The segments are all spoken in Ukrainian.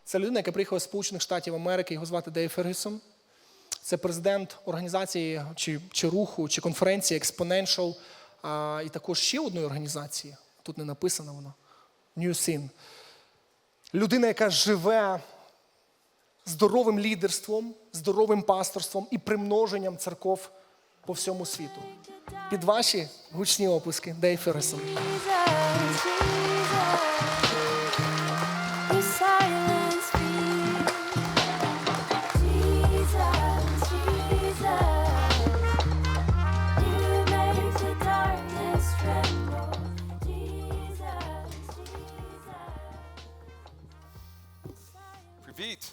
Це людина, яка приїхала з Сполучених Штатів Америки, його звати Дейв Фергюсон. Це президент організації, чи руху, чи конференції Exponential, і також ще одної організації, тут не написано воно, New Sin. Людина, яка живе здоровим лідерством, здоровим пасторством і примноженням церков по всьому світу. Під ваші гучні оплески Дейв Фергюсон. Привіт.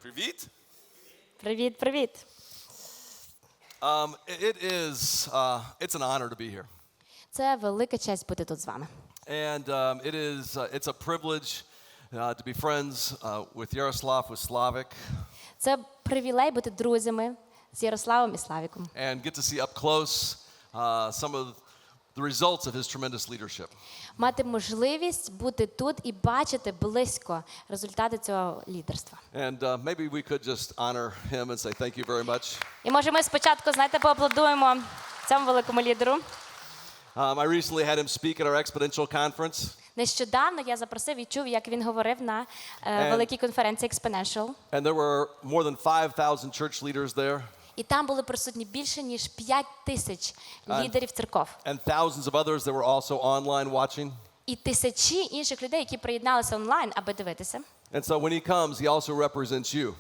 Привіт. Привіт, привіт. It's an honor to be here. Це велика честь бути тут з вами. And it's a privilege to be friends with Yaroslav, with Slavik. Це привілей бути друзями з Ярославом і Славіком. And get to see up close some of the results of his tremendous leadership. Мати можливість бути тут і бачити близько результати цього лідерства. And maybe we could just honor him and say thank you very much. І може ми спочатку, знаєте, поаплодуємо цьому великому лідеру. I recently had him speak at our Exponential conference. Нещодавно я запросив і чув, як він говорив на великій конференції Exponential. And there were more than 5,000 church leaders there. І там були присутні більше, ніж 5,000 лідерів церков. And thousands of others that were also online watching. І тисячі інших людей, які приєдналися онлайн, аби дивитися. And so when he comes, he also represents you.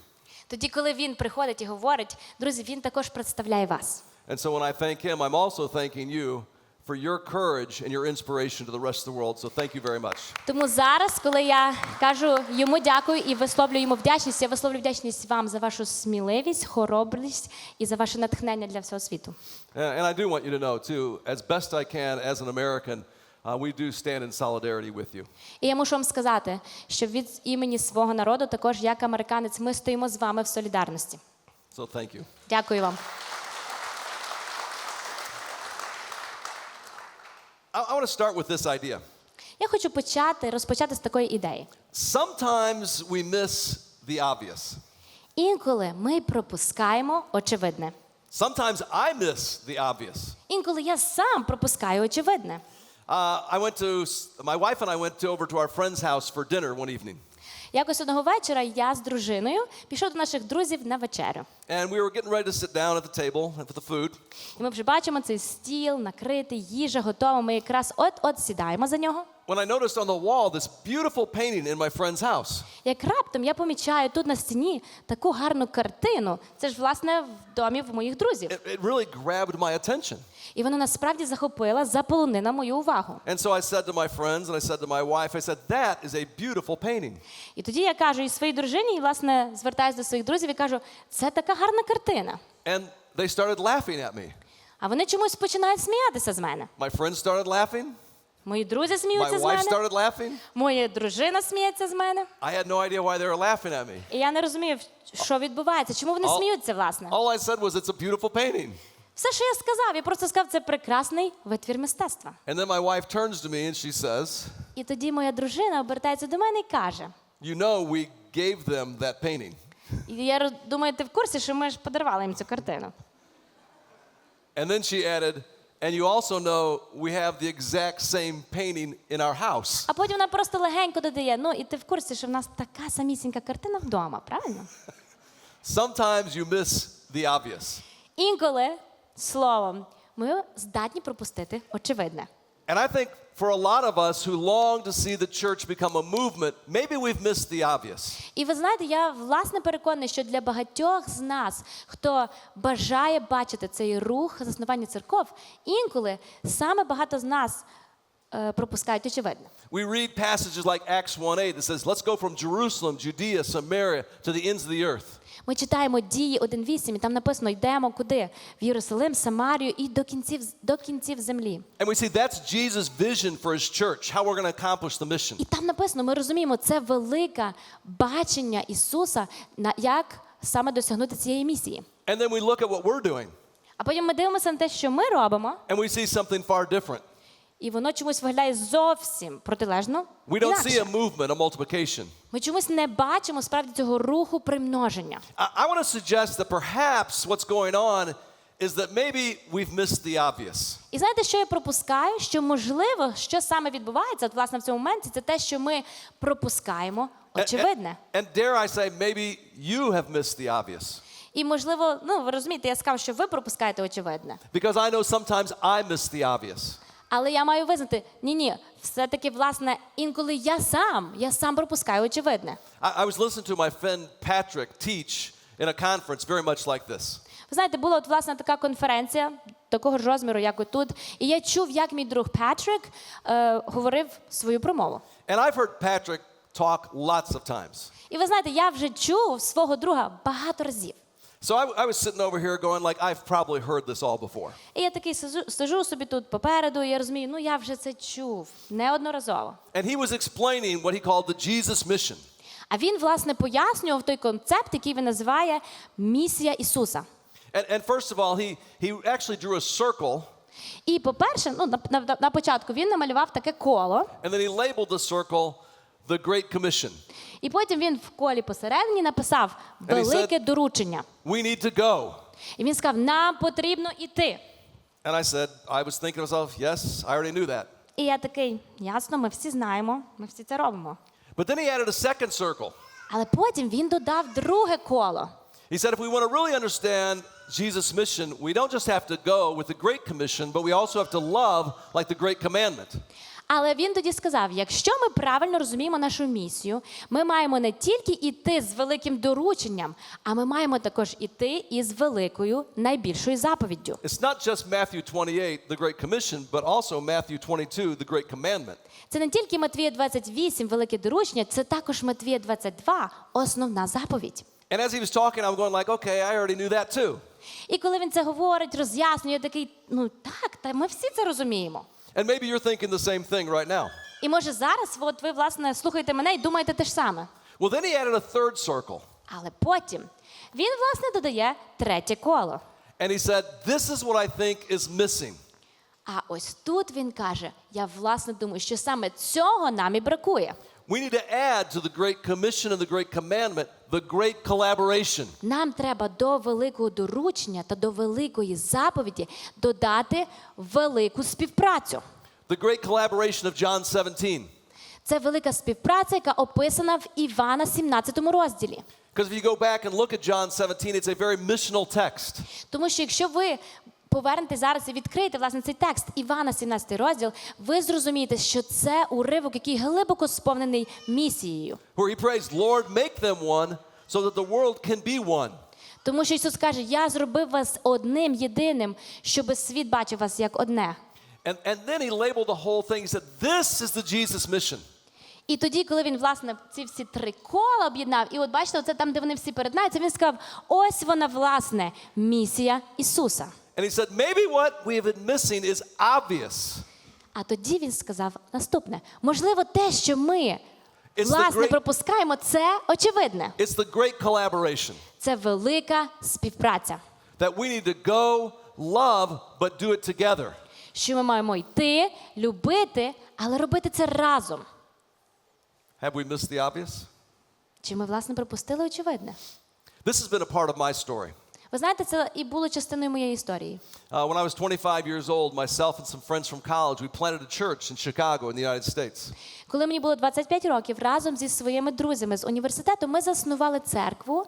Тоді, коли він приходить і говорить, друзі, він також представляє вас. And so when I thank him, I'm also thanking you for your courage and your inspiration to the rest of the world. So thank you very much. Тому зараз, коли я кажу йому дякую і висловлюю йому вдячність, я висловлюю вдячність вам за вашу сміливість, хоробрість і за ваше натхнення для всього світу. And I do want you to know too, as best I can as an American, we do stand in solidarity with you. І я мушу вам сказати, що від імені свого народу, також як американець, ми стоїмо з вами в солідарності. So thank you. Дякую вам. I want to start with this idea. Я хочу розпочати з такої ідеї. Sometimes we miss the obvious. Інколи ми пропускаємо очевидне. Sometimes I miss the obvious. Інколи я сам пропускаю очевидне. My wife and I went over to our friend's house for dinner one evening. Якось одного вечора я з дружиною пішов до наших друзів на вечерю. And we were getting ready to sit down at the table for the food. І ми вже бачимо цей стіл, накритий, їжа готова. Ми якраз от сідаємо за нього. When I noticed on the wall this beautiful painting in my friend's house. Як раптом я помічаю тут на стіні таку гарну картину. Це ж, власне, в домі в моїх друзів. It really grabbed my attention. І вона насправді заполонила мою увагу. And so I said to my friends and I said to my wife, I said, that is a beautiful painting. І тоді я кажу і своїй дружині, і, власне, звертаюся до своїх друзів і кажу, це така гарна картина. And they started laughing at me. А вони чомусь починають сміятися з мене. My friends started laughing. Мої друзі My сміються з wife мене. started laughing. Моя дружина сміється з мене. I had no idea why they were laughing at me. І я не розумію, що відбувається. Чому вони сміються, власне? All I said was, it's a beautiful painting. Все, що я сказав, я просто сказав, це прекрасний витвір мистецтва. And then my wife turns to me and she says, І тоді моя дружина обертається до мене і каже, you know, we gave them that painting. і я думаю, ти в курсі, що ми ж подарували їм цю картину. And then she added, and you also know we have the exact same painting in our house. А потім вона просто легенько додає, ну і ти в курсі, що в нас така самісінька картина вдома, правильно? Sometimes you miss the obvious. Інколи, словом, ми здатні пропустити очевидне. And I think for a lot of us who long to see the church become a movement, maybe we've missed the obvious. І ви знаєте, я власне переконана, що для багатьох з нас, хто бажає бачити цей рух заснування церков, інколи саме багато з нас пропускають очевидне. We read passages like Acts 1:8 that says, let's go from Jerusalem, Judea, Samaria to the ends of the earth. Ми читаємо Дії 1:8, і там написано, йдемо куди? В Єрусалим, Самарію і до кінців землі. And we see that's Jesus' vision for his church, how we're going to accomplish the mission. І там написано, ми розуміємо, це велике бачення Ісуса, як саме досягнути цієї місії. And then we look at what we're doing. А потім ми дивимося на те, що ми робимо, And we see something far different. і воно чомусь виглядає зовсім протилежно. We don't see інакше. a movement, a multiplication. Ми чомусь не бачимо справді цього руху примноження. I want to suggest that perhaps what's going on is that maybe we've missed the obvious. І знаєте, що я пропускаю? Що, можливо, що саме відбувається, от, власне, в цьому моменті, це те, що ми пропускаємо очевидне. And dare I say, maybe you have missed the obvious. І, можливо, ви розумієте, я сказав, що ви пропускаєте очевидне. Because I know sometimes I miss the obvious. Але я маю визнати, ні, все-таки, власне, інколи я сам пропускаю очевидне. I was listening to my friend Patrick teach in a conference very much like this. Ви знаєте, була от, власне, така конференція, такого ж розміру, як і тут, і я чув, як мій друг Патрік говорив свою промову. And I've heard Patrick talk lots of times. І ви знаєте, я вже чув свого друга багато разів. So I was sitting over here going like, I've probably heard this all before. І я такий сижу собі тут попереду, і я розумію, я вже це чув неодноразово. And he was explaining what he called the Jesus mission. А він, власне, пояснював той концепт, який він називає «Місія Ісуса». And first of all, he actually drew a circle. І, по-перше, на початку він намалював таке коло, And then he labeled the circle the Great Commission. і потім він в колі посередині написав «Велике доручення». We need to go. І він сказав, нам потрібно йти. And I said, I was thinking to myself, yes, I already knew that. І я такий, ясно, ми всі знаємо, ми всі це робимо. But then he added a second circle. Але потім він додав друге коло. He said, if we want to really understand Jesus' mission, we don't just have to go with the Great Commission, but we also have to love like the Great Commandment. Але він тоді сказав, якщо ми правильно розуміємо нашу місію, ми маємо не тільки йти з великим дорученням, а ми маємо також йти із великою, найбільшою заповіддю. It's not just Matthew 28, the Great Commission, but also Matthew 22, the Great Commandment. Це не тільки Матвія 28, велике доручення, це також Матвія 22, основна заповідь. And as he was talking, I'm going like, okay, I already knew that too. І коли він це говорить, роз'яснює, я такий, так, та ми всі це розуміємо. And maybe you're thinking the same thing right now. І може зараз от ви, власне, слухаєте мене і думаєте те ж саме. Well, then he added a third circle. Але потім він, власне, додає третє коло. And he said, this is what I think is missing. А ось тут він каже, я, власне, думаю, що саме цього нам і бракує. We need to add to the Great Commission and the Great Commandment the Great Collaboration. Нам треба до великого доручення та до великої заповіді додати велику співпрацю. The Great Collaboration of John 17. Це велика співпраця, яка описана в Івана 17 розділі. Because if you go back and look at John 17, it's a very missional text. Тому що якщо ви повернете зараз і відкриєте, власне, цей текст Івана 17 розділ, ви зрозумієте, що це уривок, який глибоко сповнений місією. Where he prays, Lord, make them one so that the world can be one. Тому що Ісус каже, я зробив вас одним, єдиним, щоб світ бачив вас як одне. And then he labeled the whole thing. He said, this is the Jesus mission. І тоді, коли він, власне, ці всі три кола об'єднав, і от бачите, оце там, де вони всі перетинаються, він сказав, ось вона, власне, місія Ісуса. And he said, maybe what we have been missing is obvious. А тоді він сказав наступне. Можливо, те, що ми, It's власне, the great- пропускаємо, це очевидне. It's the great collaboration Це велика співпраця. that we need to go, love, but do it together. Що ми маємо йти, любити, але робити це разом. Have we missed the obvious? Чи ми, власне, пропустили очевидне? This has been a part of my story. Ви знаєте, це і було частиною моєї історії. When I was 25 years old, myself and some friends from college, we planted a church in Chicago in the United States. Коли мені було 25 років, разом зі своїми друзями з університету ми заснували церкву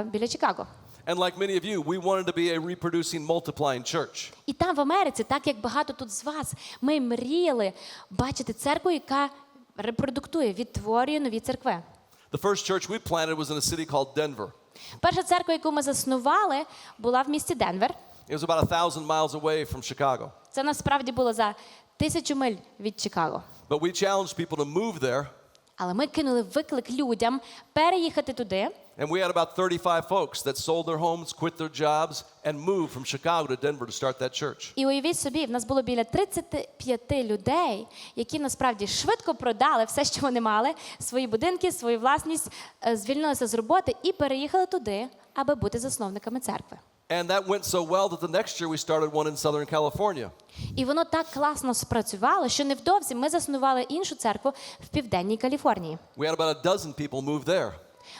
біля Чикаго. And like many of you, we wanted to be a reproducing, multiplying church. І там в Америці, так як багато тут з вас, ми мріяли бачити церкву, яка репродуктує, відтворює нові церкви. The first church we planted was in a city called Denver. Перша церква, яку ми заснували, була в місті Денвер. It was about 1,000 miles away from Chicago. Це насправді було за 1000 миль від Чикаго. But we challenged people to move there, Але ми кинули виклик людям переїхати туди. and we had about 35 folks that sold their homes, quit their jobs, and moved from Chicago to Denver to start that church. І уявіть собі, в нас було біля 35 людей, які насправді швидко продали все, що вони мали, свої будинки, свою власність, звільнилися з роботи і переїхали туди, аби бути засновниками церкви. And that went so well that the next year we started one in Southern California. І воно так класно спрацювало, що невдовзі ми заснували іншу церкву в Південній Каліфорнії. We had about a dozen people move there.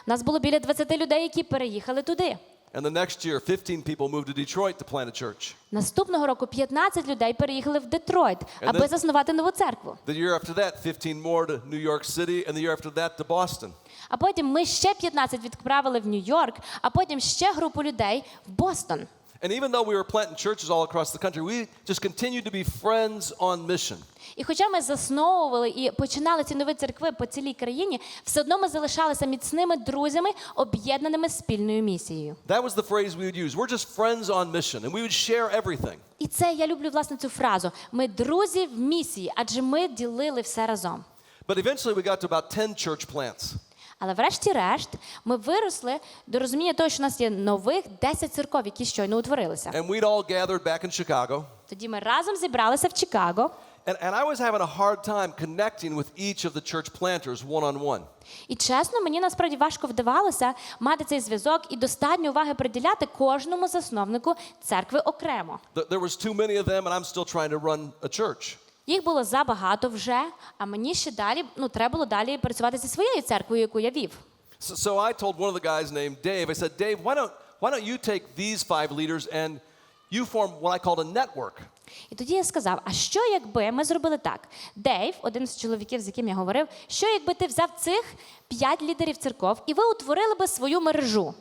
У нас було біля 20 людей, які переїхали туди. And the next year, 15 people moved to Detroit to plant a church. Наступного року 15 людей переїхали в Детройт, аби заснувати нову церкву. The year after that, 15 more to New York City, and the year after that to Boston. А потім ми ще 15 відправили в Нью-Йорк, а потім ще групу людей в Бостон. And even though we were planting churches all across the country, we just continued to be friends on mission. І хоча ми засновували і починали ці нові церкви по цілій країні, все одно ми залишалися міцними друзями, об'єднаними спільною місією. That was the phrase we would use. We're just friends on mission, and we would share everything. І це, я люблю, власне, цю фразу. Ми друзі в місії, адже ми ділили все разом. But eventually we got to about 10 church plants. Але врешті-решт ми виросли до розуміння того, що у нас є нових 10 церков, які щойно утворилися. And we'd all gathered back in Chicago. Тоді ми разом зібралися в Чикаго. And I was having a hard time connecting with each of the church planters one-on-one. І чесно, мені насправді важко вдавалося мати цей зв'язок і достатньо уваги приділяти кожному засновнику церкви окремо. There was too many of them, and I'm still trying to run a church. Їх було забагато вже, а мені ще далі, треба було далі працювати зі своєю церквою, яку я вів. So I told one of the guys named Dave, I said, Dave, why don't you take these 5 leaders and you form what I called a network. І тоді я сказав, а що якби ми зробили так? Дейв, один з чоловіків, з яким я говорив, що якби ти взяв цих 5 лідерів церков і ви утворили би свою мережу?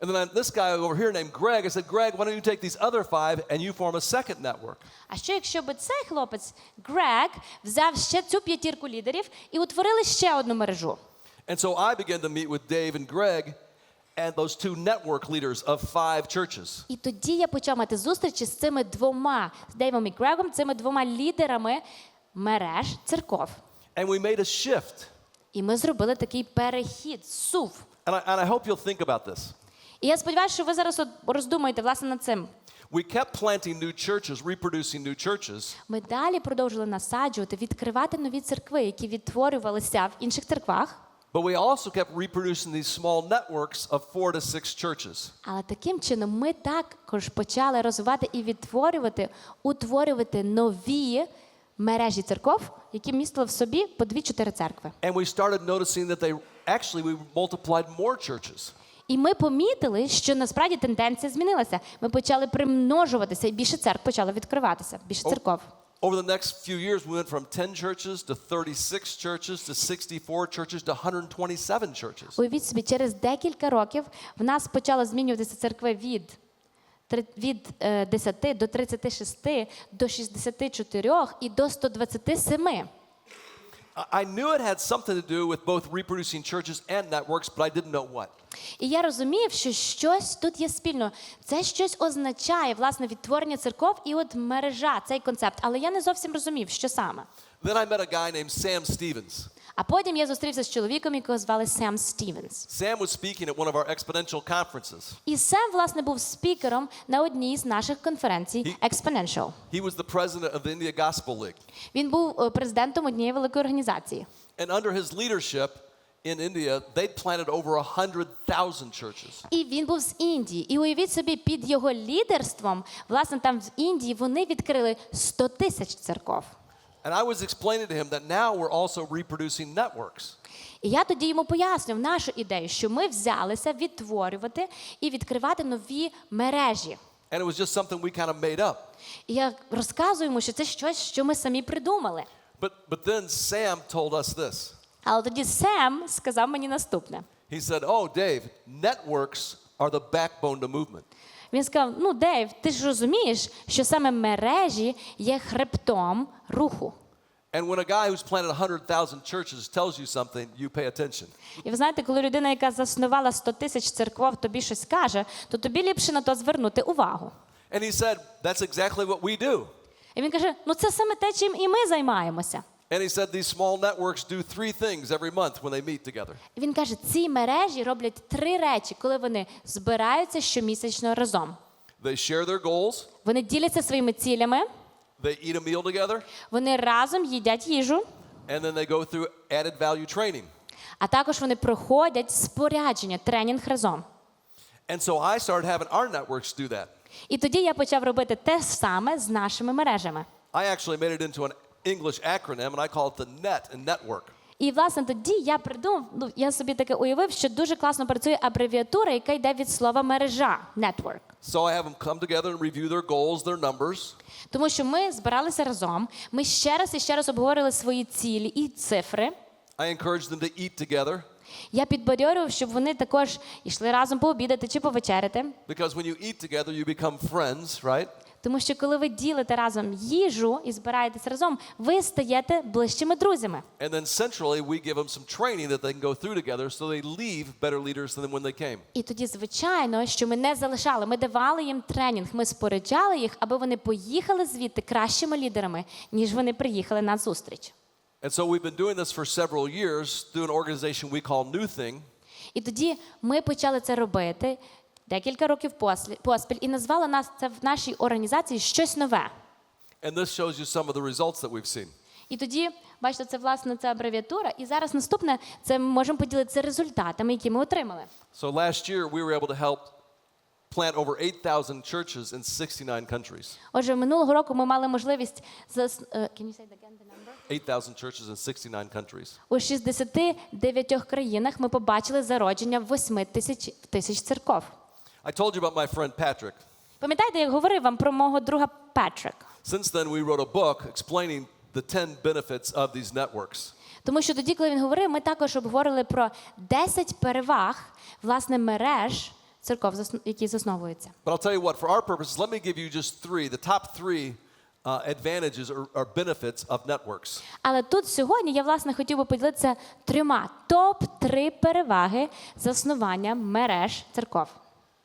And then this guy over here named Greg, I said, Greg, why don't you take these other 5 and you form a second network? А що якщо би цей хлопець, Грег, взяв ще цю 5 лідерів і утворили ще одну мережу? And so I began to meet with Dave and Greg and those 2 network leaders of 5 churches. І тоді я почав мати зустрічі з цими двома, з Дейвом і Грегом, цими двома лідерами мереж церков. And we made a shift. І ми зробили такий перехід, сув. And I hope you'll think about this. І я сподіваюся, що ви зараз роздумаєте, власне, над цим. We kept planting new churches, reproducing new churches. Ми далі продовжили насаджувати, відкривати нові церкви, які відтворювалися в інших церквах. But we also kept reproducing these small networks of 4 to 6 churches. Але таким чином ми також почали розвивати і утворювати нові мережі церков, які містили в собі по 2-4 церкви. And we started noticing that we multiplied more churches. І ми помітили, що насправді тенденція змінилася. Ми почали примножуватися, і більше церкв почало відкриватися, більше церков. Over the next few years, we went from 10 churches to 36 churches to 64 churches to 127 churches. Уявіть собі, через декілька років в нас почало змінюватися церкви від 10 до 36, до 64 і до 127. I knew it had something to do with both reproducing churches and networks, but I didn't know what. І я розумів, що щось тут є спільно. Це щось означає, власне, відтворення церков і от мережа, цей концепт. Але я не зовсім розумів, що саме. Then I met a guy named Sam Stevens. А потім я зустрівся з чоловіком, якого звали Сем Стівенс. Sam was speaking at one of our exponential conferences. І Сем, власне, був спікером на одній з наших конференцій Exponential. He was the president of the India Gospel League. Він був президентом однієї великої організації. And under his leadership in India, they'd planted over 100,000 churches. І він був з Індії. І уявіть собі, під його лідерством, власне, там в Індії вони відкрили 100 тисяч церков. And I was explaining to him that now we're also reproducing networks. І я тоді йому пояснював нашу ідею, що ми взялися відтворювати і відкривати нові мережі. And it was just something we kind of made up. І я розказую йому, що це щось, що ми самі придумали. But then Sam told us this. Але тоді Сем сказав мені наступне. He said, "Oh, Dave, networks are the backbone to movement." Він сказав, Дейв, ти ж розумієш, що саме мережі є хребтом руху. And when a guy who's planted 100,000 churches tells you something, you pay attention. І ви знаєте, коли людина, яка заснувала 100 тисяч церков, тобі щось каже, то тобі ліпше на то звернути увагу. And he said, "That's exactly what we do." І він каже, це саме те, чим і ми займаємося. And he said these small networks do 3 things every month when they meet together. І він каже, ці мережі роблять 3 речі, коли вони збираються щомісячно разом. They share their goals, Вони діляться своїми цілями, they eat a meal together, вони разом їдять їжу, and then they go through added value training. а також вони проходять спорядження, тренінг разом. And so I started having our networks do that. І тоді я почав робити те саме з нашими мережами. I actually made it into an English acronym, and I call it the NET in network. І, власне, тоді я придумав, я собі таке уявив, що дуже класно працює абревіатура, яка йде від слова мережа, network. So I have them come together and review their goals, their numbers. Тому що ми збиралися разом, ми ще раз і ще раз обговорили свої цілі і цифри. I encouraged them to eat together. Я підбадьорював, щоб вони також йшли разом пообідати чи повечеряти. Because when you eat together, you become friends, right? Тому що коли ви ділите разом їжу і збираєтесь разом, ви стаєте ближчими друзями. And then centrally, we give them some training that they can go through together so they leave better leaders than when they came. І тоді, звичайно, що ми не залишали, ми давали їм тренінг, ми споряджали їх, аби вони поїхали звідти кращими лідерами, ніж вони приїхали на зустріч. And so we've been doing this for several years through an organization we call New Thing. І тоді ми почали це робити декілька років поспіль і назвали нас це в нашій організації щось нове. And this shows you some of the results that we've seen. І тоді, бачите, це власне ця абревіатура. І зараз наступне, це ми можемо поділитися результатами, які ми отримали. So last year, we were able to help plant over 8,000 churches in 69 countries. Отже, минулого року ми мали можливість can you say again the number? 8,000 churches in 69 countries. У 69 країнах ми побачили зародження 8 тисяч церков. I told you about my friend Patrick. Пам'ятаєте, я говорив вам про мого друга Патрік? Since then, we wrote a book explaining the 10 benefits of these networks. Тому що тоді, коли він говорив, ми також обговорили про 10 переваг, власне, мереж церков, які засновуються. But I'll tell you what, for our purposes, let me give you just three, the top three advantages or benefits of networks. Але тут сьогодні я, власне, хотів би поділитися трьома топ-3 переваги заснування мереж церков.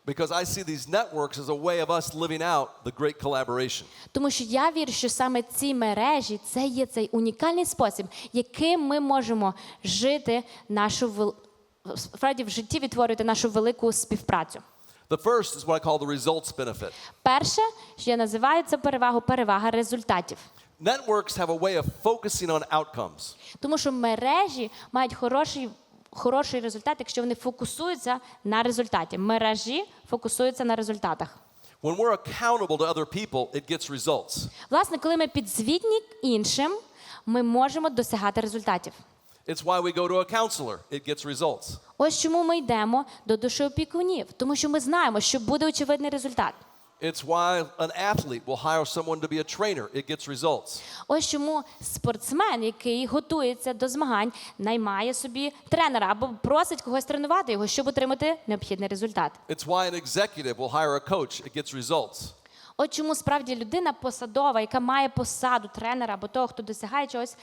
Because I see these networks as a way of us living out the great collaboration. Тому що я вірю, що саме ці мережі – це є цей унікальний спосіб, яким ми можемо жити справді в житті відтворювати нашу велику співпрацю. The first is what I call the results benefit. Перше, що я називаю це перевага результатів. Networks have a way of focusing on outcomes. Тому що мережі мають хороший результат, якщо вони фокусуються на результаті. Мережі фокусуються на результатах. When we're accountable to other people, it gets results. Власне, коли ми підзвітні іншим, ми можемо досягати результатів. It's why we go to a counselor. It gets results. Ось чому ми йдемо до душеопікунів, тому що ми знаємо, що буде очевидний результат. It's why an athlete will hire someone to be a trainer. It gets results. Ось чому спортсмен, який готується до змагань, наймає собі тренера або просить когось тренувати його, щоб отримати необхідний результат. It's why an executive will hire a coach. It gets results. От чому справді людина посадова, яка має посаду тренера або того, хто досягає чогось,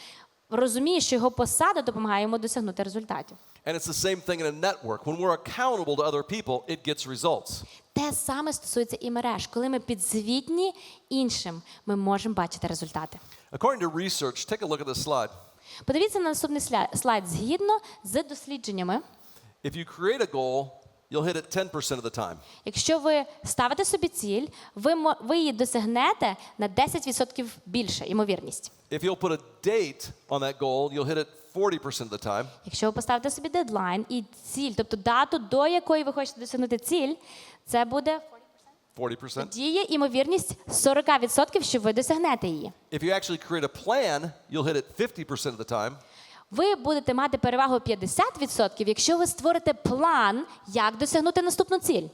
розуміє, що його посада допомагає йому досягнути результатів. And it's the same thing in a network. When we're accountable to other people, it gets results. Те саме стосується і мереж. Коли ми підзвітні іншим, ми можемо бачити результати. According to research, take a look at this slide. Подивіться на наступний слайд. Згідно з дослідженнями, If you create a goal, you'll hit it 10% of the time. якщо ви ставите собі ціль, ви її досягнете на 10% більше, ймовірність. If you'll put a date on that goal, you'll hit it 40% of the time. Якщо ви поставите собі дедлайн і ціль, тобто дату, до якої ви хочете досягнути ціль, це буде 40%. тоді є ймовірність 40%, що ви досягнете її. If you actually create a plan, you'll hit it 50% of the time. Ви будете мати перевагу 50%, якщо ви створите план, як досягнути наступну ціль.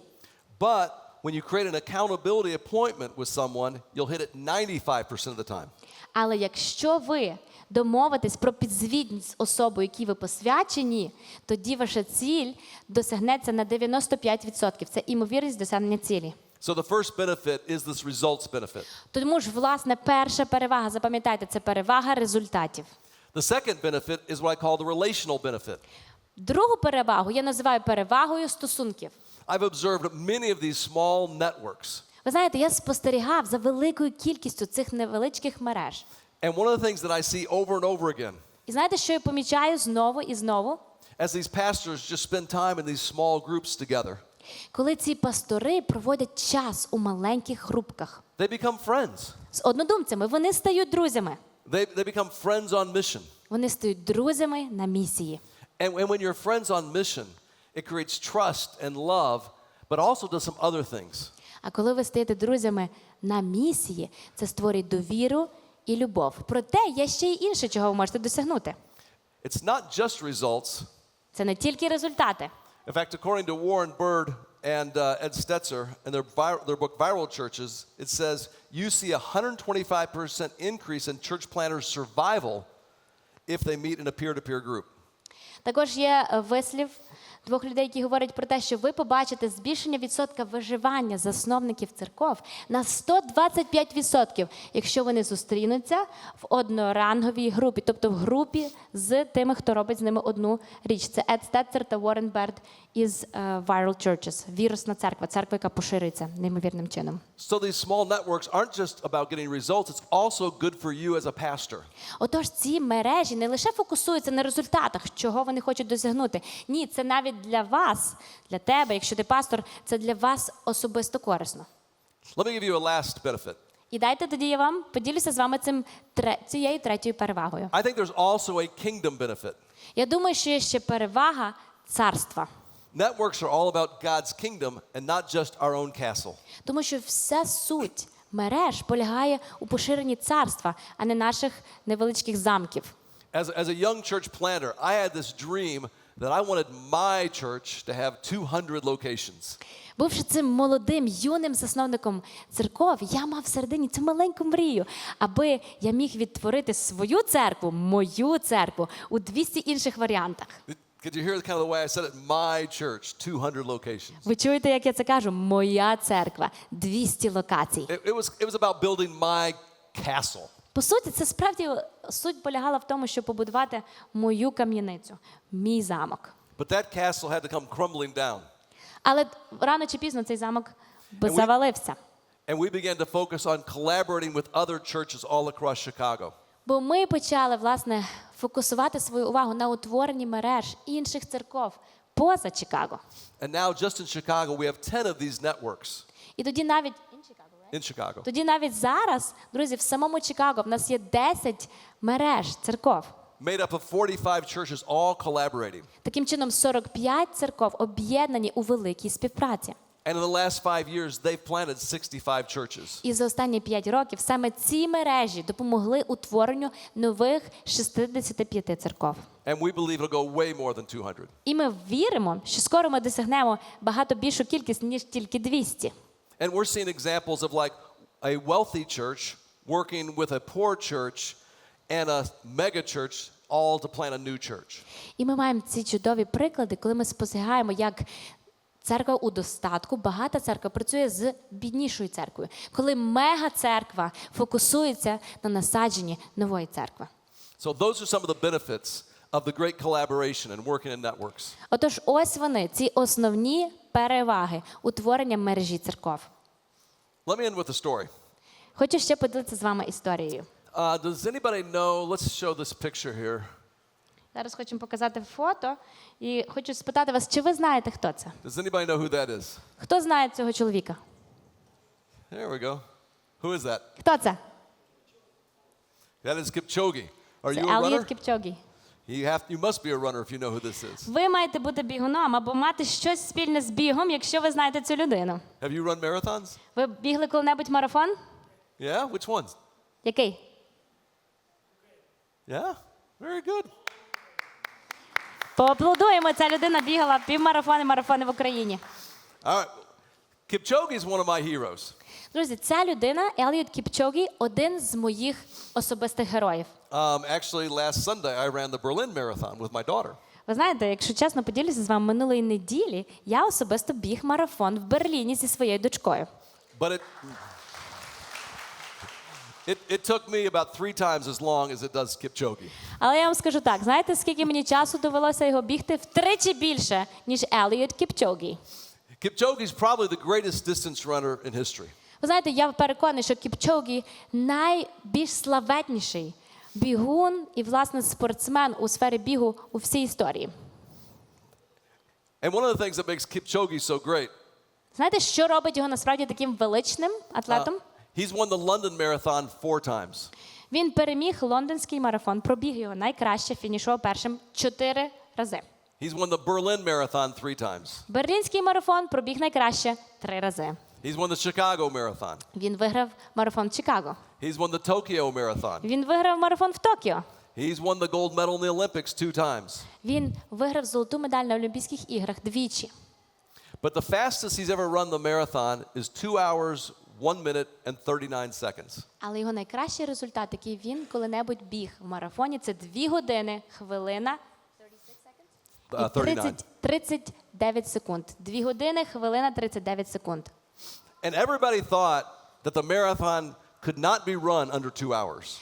But when you create an accountability appointment with someone, you'll hit it 95% of the time. Але якщо ви домовитесь про підзвітність з особою, якій ви посвячені, тоді ваша ціль досягнеться на 95%. Це імовірність досягнення цілі. So the first benefit is this results benefit. Тому ж, власне, перша перевага, запам'ятайте, це перевага результатів. The second benefit is what I call the relational benefit. Другу перевагу я називаю перевагою стосунків. I've observed many of these small networks. Ви знаєте, я спостерігав за великою кількістю цих невеличких мереж. And one of the things that I see over and over again, І знаєте, що я помічаю знову і знову? as these pastors just spend time in these small groups together, Коли ці пастори проводять час у маленьких групках they become friends. з однодумцями, вони стають друзями. They become friends on mission. Вони стають друзями на місії. And when you're friends on mission, it creates trust and love, but also does some other things. А коли ви стаєте друзями на місії, це створює довіру і любов. Проте є ще й інше, чого ви можете досягнути. It's not just results. Це не тільки результати. In fact, according to Warren Bird and Ed Stetzer in their book Viral Churches, it says you see a 125% increase in church planners' survival if they meet in a peer-to-peer group. Також є вислів двох людей, які говорять про те, що ви побачите збільшення відсотка виживання засновників церков на 125%, якщо вони зустрінуться в одноранговій групі, тобто в групі з тими, хто робить з ними одну річ. Це Ед Стетцер та Уоррен Берд із Viral Churches, вірусна церква, церква, яка поширюється неймовірним чином. So these small networks aren't just about getting results, it's also good for you as a pastor. Отож, ці мережі не лише фокусуються на результатах, чого вони хочуть досягнути. Ні, це навіть для вас, для тебе, якщо ти пастор, це для вас особисто корисно. Let me give you a last benefit. І дайте тоді я вам поділюся з вами цією третьою перевагою. I think there's also a kingdom benefit. Я думаю, що є ще перевага царства. Networks are all about God's kingdom and not just our own castle. Тому що вся суть мереж полягає у поширенні царства, а не наших невеличких замків. As a young church planter, I had this dream that I wanted my church to have 200 locations. Бувши цим молодим, юним засновником церков, я мав всередині цю маленьку мрію, аби я міг відтворити свою церкву, мою церкву, у 200 інших варіантах. Could you hear kind of the way I said it? My church, 200 locations. Ви чуєте, як я це кажу? Моя церква, 200 локацій. It was about building my castle. По суті, це справді суть полягала в тому, щоб побудувати мою кам'яницю, мій замок. But that castle had to come crumbling down. Але рано чи пізно цей замок завалився. And we began to focus on collaborating with other churches all across Chicago. Бо ми почали, власне, фокусувати свою увагу на утворенні мереж інших церков поза Чикаго. And now just in Chicago we have 10 of these networks. І тоді навіть In Chicago. Тоді навіть зараз, друзі, в самому Чикаго в нас є 10 мереж церков. Made up of 45 churches all collaborating. Таким чином, 45 церков об'єднані у великій співпраці. And in the last 5 years they've planted 65 churches. І за останні 5 років саме ці мережі допомогли утворенню нових 65 церков. And we believe it'll go way more than 200. І ми віримо, що скоро ми досягнемо багато більшу кількість, ніж тільки 200. And we're seeing examples of like a wealthy church working with a poor church and a mega church all to plant a new church. І ми маємо ці чудові приклади, коли ми спостерігаємо, як церква у достатку, багата церква працює з біднішою церквою. Коли мега-церква фокусується на насадженні нової церкви. So those are some of the benefits of the great collaboration and working in networks. Отож, ось вони, ці основні переваги утворення мережі церков. Let me end with a story. Хочу ще поділитися з вами історією. Does anybody know, let's show this picture here. Зараз хочемо показати фото і хочу спитати вас, чи ви знаєте, хто це? Does anybody know who that is? Хто знає цього чоловіка? There we go. Who is that? Хто це? That is Kipchoge. Are Це you a Еліот runner? Кіпчогі. You must be a runner if you know who this is. Ви маєте бути бігуном або мати щось спільне з бігом, якщо ви знаєте цю людину. Have you run marathons? Ви бігли коли-небудь марафон? Yeah? Which ones? Який? Yeah? Very good. Поаплодуємо, ця людина бігала півмарафони, марафони в Україні. All right. Kipchoge is one of my heroes. Друзі, ця людина, Еліот Кіпчогі, один з моїх особистих героїв. Actually, last Sunday I ran the Berlin Marathon with my daughter. Ви знаєте, якщо чесно поділюся з вами, минулої неділі я особисто біг марафон в Берліні зі своєю дочкою. But it took me about 3 times as long as it does Kipchoge. Але я вам скажу так, знаєте, скільки мені часу довелося його бігти? Втричі більше, ніж Еліот Кіпчогі. Kipchoge is probably the greatest distance runner in history. Ви знаєте, я переконаний, що Кіпчогі найбільш славетніший бігун і, власне, спортсмен у сфері бігу у всій історії. And one of the things that makes Kipchoge so great, Знаєте, що робить його насправді таким величним атлетом? he's won the London Marathon 4 times. Він переміг лондонський марафон, пробіг його найкраще, фінішував першим 4 рази. He's won the Berlin Marathon 3 times. Берлінський марафон пробіг найкраще 3 рази. He's won the Chicago Marathon. Він виграв марафон в Чикаго. He's won the Tokyo Marathon. Він виграв марафон в Токіо. He's won the gold medal in the Olympics 2 times. Він виграв золоту медаль на Олімпійських іграх двічі. But the fastest he's ever run the marathon is 2 hours, 1 minute, and 39 seconds. Але його найкращий результат, який він коли-небудь біг в марафоні, це 2 години, хвилина і 39 секунд. 2 години, хвилина, 39 секунд. And everybody thought that the marathon could not be run under 2 hours.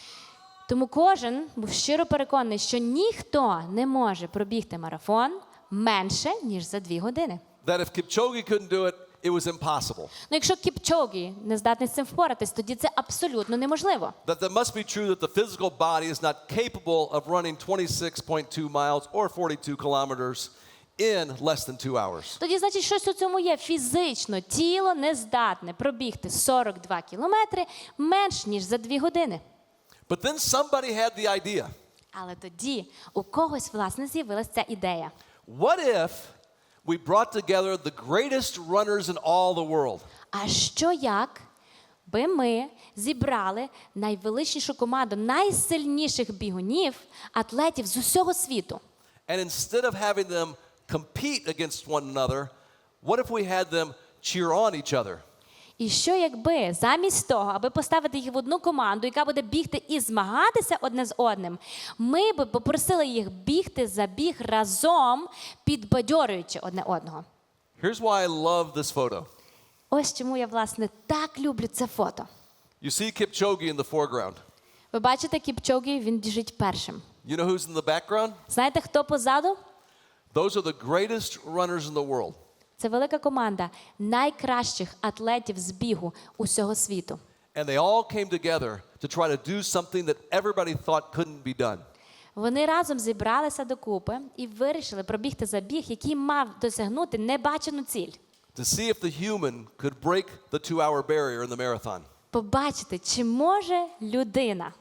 Тому кожен був щиро переконаний, що ніхто не може пробігти марафон менше, ніж за 2 години. That if Kipchoge couldn't do it, it was impossible. Ну, якщо Кіпчогі не здатний з цим впоратись, тоді це абсолютно неможливо. That must be true that the physical body is not capable of running 26.2 miles or 42 kilometers in less than 2 hours. Тоді, значить, щось у цьому є. Фізично тіло не здатне пробігти 42 кілометри менш, ніж за 2 години. But then somebody had the idea. Але тоді у когось, власне, з'явилася ця ідея. What if we brought together the greatest runners in all the world? А що як би ми зібрали найвеличнішу команду найсильніших бігунів, атлетів з усього світу? And instead of having them compete against one another, what if we had them cheer on each other? І що якби замість того, аби поставити їх в одну команду, яка буде бігти і змагатися одне з одним, ми б попросили їх бігти забіг разом, підбадьорюючи одне одного. Here's why I love this photo. Ось чому я, власне, так люблю це фото. You see Kipchoge in the foreground. Ви бачите, Кіпчогі, він біжить першим. You know who's in the background? Знаєте, хто позаду? Those are the greatest runners in the world. Це велика команда найкращих атлетів з бігу усього світу. And they all came together to try to do something that everybody thought couldn't be done. Вони разом зібралися докупи і вирішили пробігти забіг, який мав досягнути небачену ціль. To see if the human could break the 2-hour barrier in the marathon. Побачити, чи може людина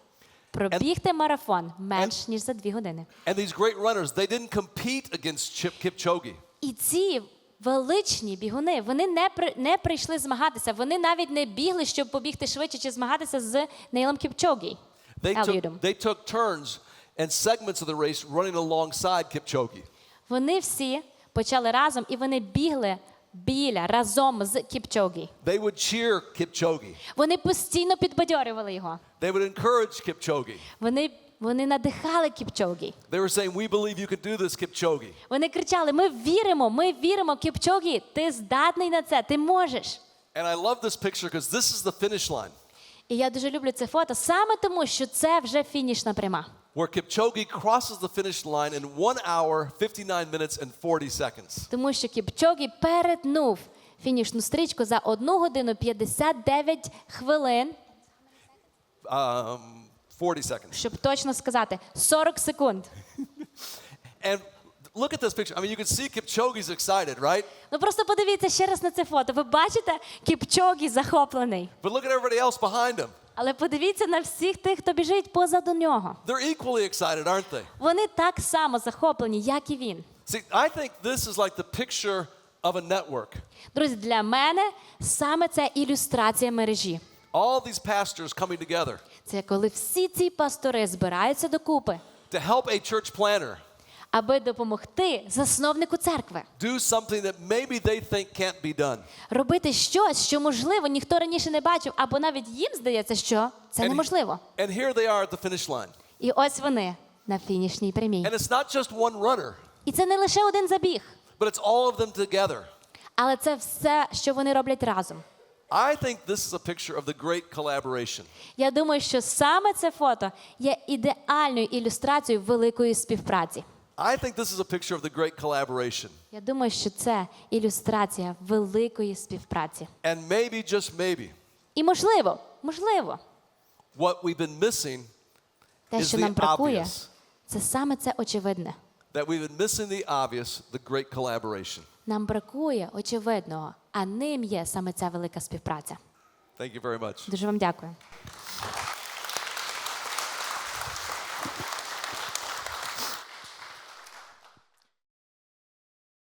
пробігти марафон менш, ніж за 2 години. And these great runners, they didn't compete against Kipchoge. І ці величні бігуни, вони не прийшли змагатися, вони навіть не бігли, щоб побігти швидше чи змагатися з Нейлом Кіпчогі. They took turns and segments of the race running alongside Kipchoge. Вони всі почали разом, і вони бігли разом з Кіпчогі. They would cheer Kipchoge. Вони постійно підбадьорювали його. They would encourage Kipchoge. Вони надихали Кіпчогі. They were saying, "We believe you can do this, Kipchoge." Вони кричали: ми віримо, Кіпчогі, ти здатний на це, ти можеш. And I love this picture because this is the finish line. І я дуже люблю це фото саме тому, що це вже фінішна пряма. Where Kipchoge crosses the finish line in 1 hour, 59 minutes and 40 seconds. Тому що Кіпчогі перетнув фінішну стрічку за 1 годину 59 хвилин. 40 seconds. Щоб точно сказати, 40 секунд. And look at this picture. I mean, you can see Kipchoge's excited, right? Ну просто подивіться ще раз на це фото. Ви бачите, Кіпчогі захоплений. But look at everybody else behind him. Але подивіться на всіх тих, хто біжить позаду нього. They're equally excited, aren't they? Вони так само захоплені, як і він. See, I think this is like the picture of a network. Друзі, для мене саме це ілюстрація мережі. All these pastors coming together Це коли всі ці пастори збираються докупи, to help a church planner аби допомогти засновнику церкви. do something that maybe they think can't be done. Робити щось, що, можливо, ніхто раніше не бачив, або навіть їм здається, що це неможливо. And here they are at the finish line. І ось вони на фінішній прямій. And it's not just one runner, І це не лише один забіг, but it's all of them together. але це все, що вони роблять разом. I think this is a picture of the great collaboration. Я думаю, що саме це фото є ідеальною ілюстрацією великої співпраці. I think this is a picture of the great collaboration. Я думаю, що це ілюстрація великої співпраці. And maybe, just maybe, І можливо, what we've been missing те, is що the нам бракує, obvious. це саме це очевидне. That we've been missing the obvious, the great collaboration. Нам бракує очевидного, а ним є саме ця велика співпраця. Thank you very much. Дуже вам дякую.